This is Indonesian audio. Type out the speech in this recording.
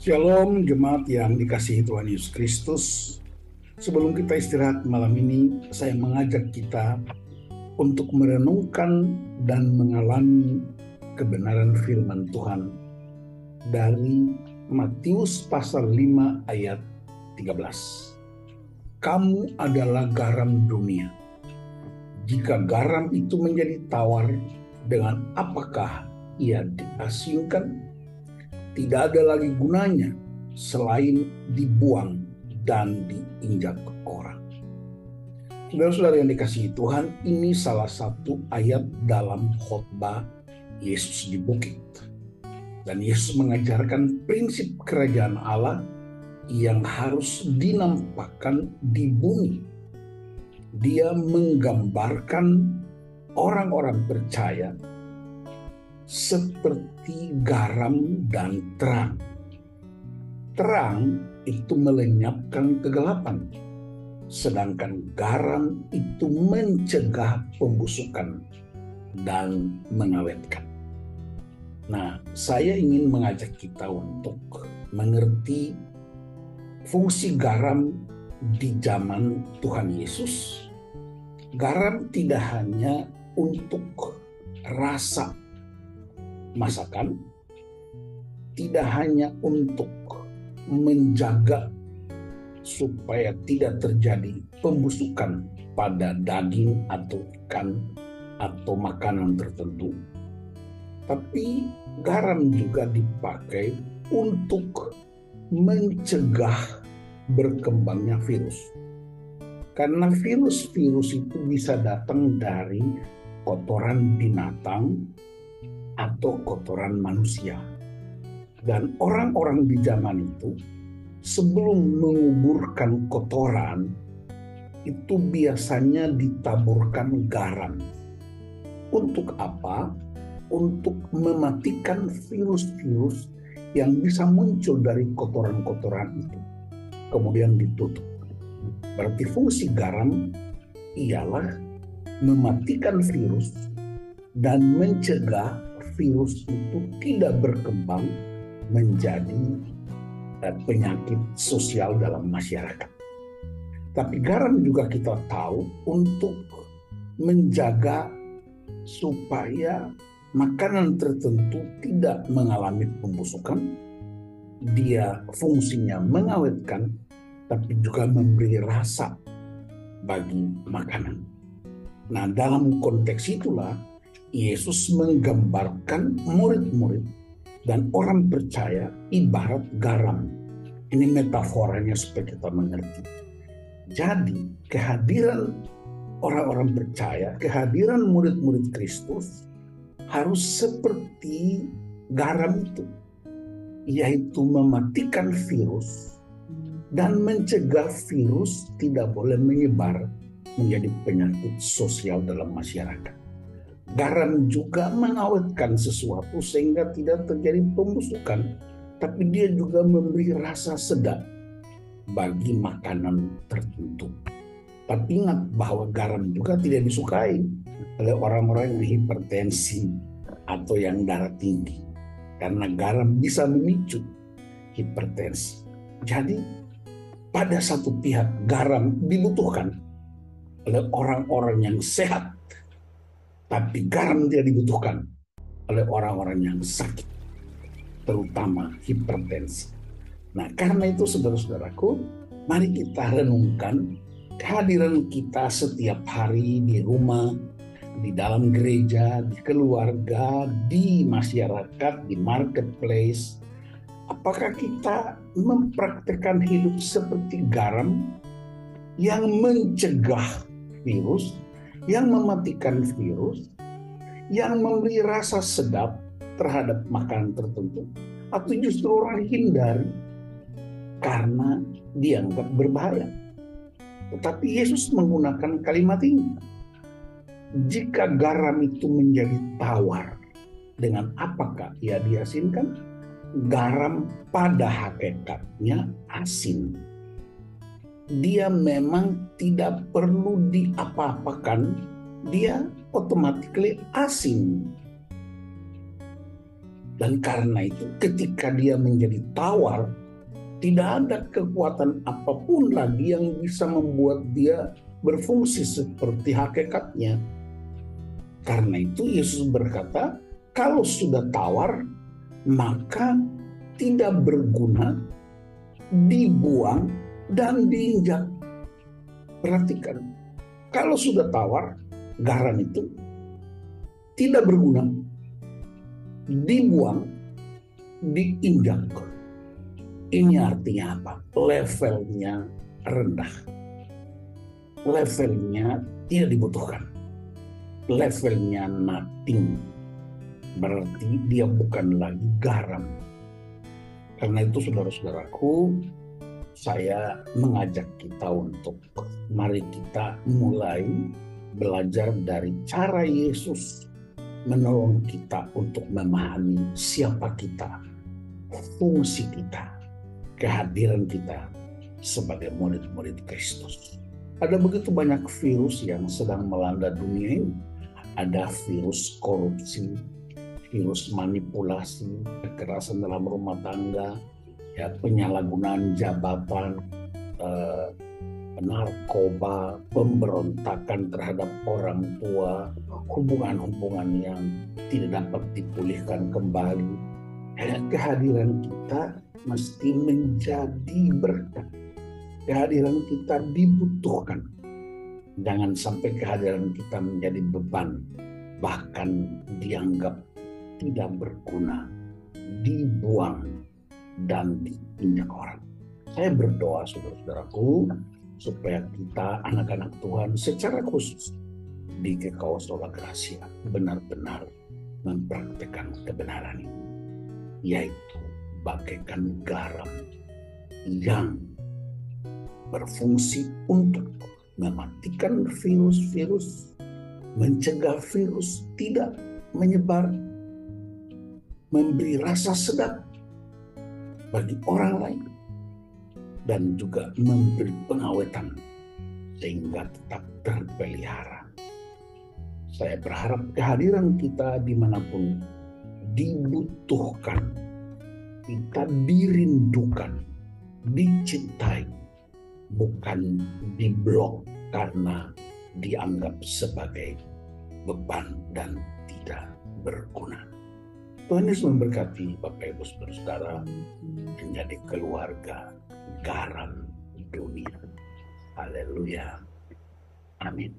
Shalom jemaat yang dikasihi Tuhan Yesus Kristus. Sebelum kita istirahat malam ini, saya mengajak kita untuk merenungkan dan mengalami kebenaran firman Tuhan dari Matius pasal 5 ayat 13. Kamu adalah garam dunia. Jika garam itu menjadi tawar, dengan apakah ia diasinkan? Tidak ada lagi gunanya selain dibuang dan diinjak orang. Saudara-saudara yang dikasihi Tuhan, ini salah satu ayat dalam khotbah Yesus di bukit. Dan Yesus mengajarkan prinsip kerajaan Allah yang harus dinampakkan di bumi. Dia menggambarkan orang-orang percaya seperti garam dan terang. Terang itu melenyapkan kegelapan, sedangkan garam itu mencegah pembusukan dan mengawetkan. Nah, saya ingin mengajak kita untuk mengerti fungsi garam di zaman Tuhan Yesus. Garam tidak hanya untuk rasa masakan, tidak hanya untuk menjaga supaya tidak terjadi pembusukan pada daging atau ikan atau makanan tertentu, tapi garam juga dipakai untuk mencegah berkembangnya virus. Karena virus-virus itu bisa datang dari kotoran binatang atau kotoran manusia. Dan orang-orang di zaman itu sebelum menguburkan kotoran itu biasanya ditaburkan garam. Untuk apa? Untuk mematikan virus-virus yang bisa muncul dari kotoran-kotoran itu. Kemudian ditutup. Berarti fungsi garam ialah mematikan virus dan mencegah virus itu tidak berkembang menjadi penyakit sosial dalam masyarakat. Tapi garam juga kita tahu untuk menjaga supaya makanan tertentu tidak mengalami pembusukan. Dia fungsinya mengawetkan, tapi juga memberi rasa bagi makanan. Nah, dalam konteks itulah Yesus menggambarkan murid-murid dan orang percaya ibarat garam. Ini metaforanya supaya kita mengerti. Jadi kehadiran orang-orang percaya, kehadiran murid-murid Kristus harus seperti garam itu, yaitu mematikan virus dan mencegah virus tidak boleh menyebar menjadi penyakit sosial dalam masyarakat. Garam juga mengawetkan sesuatu sehingga tidak terjadi pembusukan, tapi dia juga memberi rasa sedap bagi makanan tertentu. Tapi ingat bahwa garam juga tidak disukai oleh orang-orang yang hipertensi atau yang darah tinggi, karena garam bisa memicu hipertensi. Jadi pada satu pihak garam dibutuhkan oleh orang-orang yang sehat, tapi garam tidak dibutuhkan oleh orang-orang yang sakit, terutama hipertensi. Nah, karena itu saudara-saudaraku, mari kita renungkan kehadiran kita setiap hari di rumah, di dalam gereja, di keluarga, di masyarakat, di marketplace. Apakah kita mempraktikkan hidup seperti garam yang mencegah virus, yang mematikan virus, yang memberi rasa sedap terhadap makanan tertentu, atau justru orang hindari karena dianggap berbahaya? Tetapi Yesus menggunakan kalimat ini. Jika garam itu menjadi tawar, dengan apakah ia diasinkan? Garam pada hakikatnya asin. Dia memang tidak perlu diapa-apakan, dia otomatis asin. Dan karena itu ketika dia menjadi tawar, tidak ada kekuatan apapun lagi yang bisa membuat dia berfungsi seperti hakikatnya. Karena itu Yesus berkata, kalau sudah tawar, maka tidak berguna, dibuang, dan diinjak. Perhatikan, kalau sudah tawar, garam itu tidak berguna, dibuang, diinjak. Ini artinya apa? Levelnya rendah. Levelnya tidak dibutuhkan. Levelnya nothing. Berarti dia bukan lagi garam. Karena itu saudara-saudaraku, saya mengajak kita untuk mari kita mulai belajar dari cara Yesus menolong kita untuk memahami siapa kita, fungsi kita, kehadiran kita sebagai murid-murid Kristus. Ada begitu banyak virus yang sedang melanda dunia ini. Ada virus korupsi, virus manipulasi, kekerasan dalam rumah tangga, ya, penyalahgunaan jabatan, narkoba, pemberontakan terhadap orang tua, hubungan-hubungan yang tidak dapat dipulihkan kembali. Kehadiran kita mesti menjadi berkat. Kehadiran kita dibutuhkan. Jangan sampai kehadiran kita menjadi beban, bahkan dianggap tidak berguna, dibuang, dan diinjak orang. Saya berdoa saudara-saudaraku, supaya kita anak-anak Tuhan secara khusus di GKO Sola Gracia benar-benar mempraktikkan kebenaran ini, yaitu bagaikan garam yang berfungsi untuk mematikan virus-virus, mencegah virus tidak menyebar, memberi rasa sedap bagi orang lain, dan juga memberi pengawetan sehingga tetap terpelihara. Saya berharap kehadiran kita dimanapun dibutuhkan, kita dirindukan, dicintai, bukan diblok karena dianggap sebagai beban dan tidak berguna. Tuhan Yesus memberkati Bapak Ibu Saudara menjadi keluarga garam dunia. Haleluya. Amin.